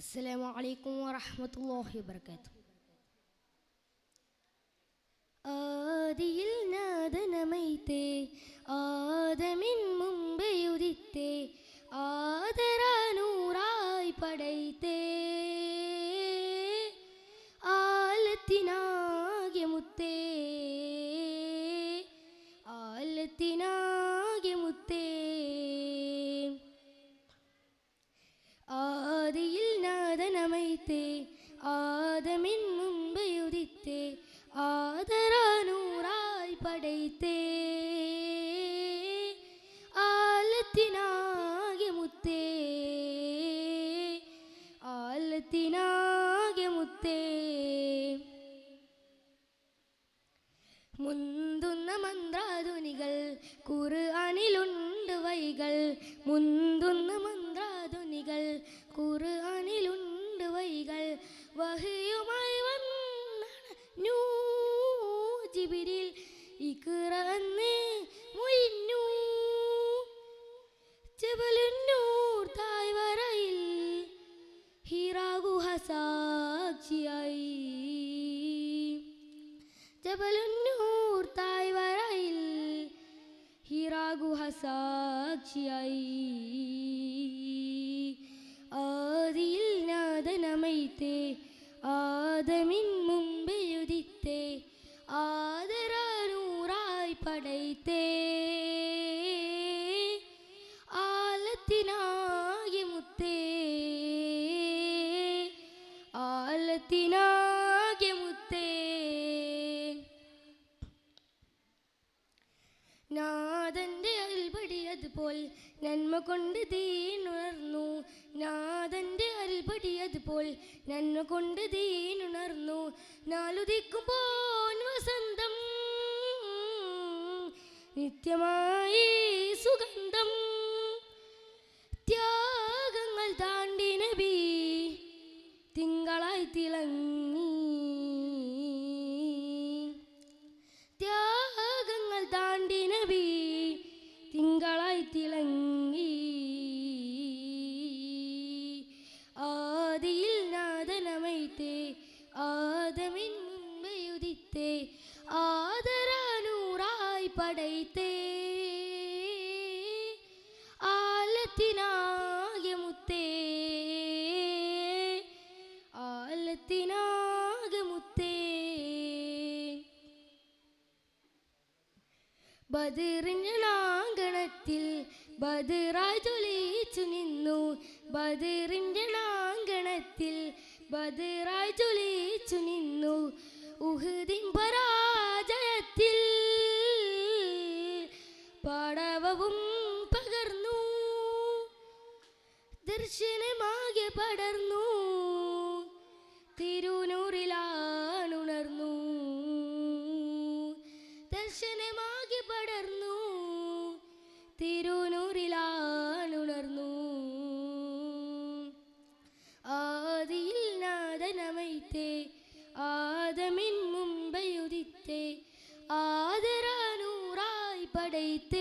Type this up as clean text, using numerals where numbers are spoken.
السلام عليكم ورحمة الله وبركاته. ആദിയിൽ നാദനമൈത്തേ ആദമിൻ മുമ്പേ ഉദിത്തേ ആദരാനൂറായി പടൈത്തേ ആലത്തിനാകെ മുത്തേ ആലത്തിനാകെ മുത്തേ ആദിയിൽ നാദനമൈത്തേ ആദമിൻ മുമ്പേ ഉദിത്തേ ആദരാനൂറായി പടൈത്തേ ആലത്തിനാകെ മുത്തേ ആലത്തിനാകെ മുത്തേ മുന്തുന്ന മന്ത്രാധുനികൾ ഖുർആനിലുണ്ട് വൈകൾ മുന്തുന്ന മന്ത്രാധുനികൾ ഖുർആനിലുണ്ട് വൈകൾ വഹയുമായി വന്നു ജിബ്രീൽ ഇഖ്റഅന്ന് മുഇന്നു ജബലുന്നൂർ തായ്വരയിൽ ഹിറാ ഗുഹ സാക്ഷിയായി ജബലുന്നൂർ തായ്വരയിൽ ഹിറാ ഗുഹ സാക്ഷിയായി ആദിയിൽ നാദനമൈത്തേ ആദമിൻ മുമ്പേ ഉദിത്തേ ആദരാനൂറായി പടൈത്തേ ആലത്തിനാകെ മുത്തേ ആലത്തിനാകെ മുത്തേ നാദന്റെ അൽപടിയതുപോൽ നന്മ കൊണ്ട് ദീനുണർന്നു നാദന്റെ അൽപടിയതുപോൽ നന്മ കൊണ്ട് ദീനുണർന്നു നാലുദിക്കുമ്പോൾ വസന്തം നിത്യമായി സുഗന്ധം ത്യാഗങ്ങൾ താണ്ടി നബി തിങ്കളായി തിളങ്ങി ത്യാഗങ്ങൾ താണ്ടി നബി തിങ്കളായി തിളങ്ങി ആദിയിൽ നാദനമൈത്തേ ആദമിൻ മുമ്പേ ഉദിത്തേ ആദരാനൂറായി പടൈത്തേ ആലത്തിനാകെ മുത്തേ ആലത്തിനാകെ മുത്തേ ബദറിന്റെ നാങ്കണത്തിൽ ബദറായി ജ്വലിച്ചു നിന്നു ബദറിന്റെ നാങ്കണത്തിൽ ബദറായി ജ്വലിച്ചു നിന്നു ഉഹദിൻ പരാജയത്തിൽ പടവവും പകർന്നു ദർശനമാകെ പടർന്നു തിരുനൂറിലാണുണർന്നു ദർശനമാകെ പടർന്നു തിരുനൂറിലാണുണർന്നു ആദിയിൽ നാദനമൈത്തേ ആദമിൻ മുമ്പേ ഉദിത്തേ ആദരാനൂറായി പടൈത്തേ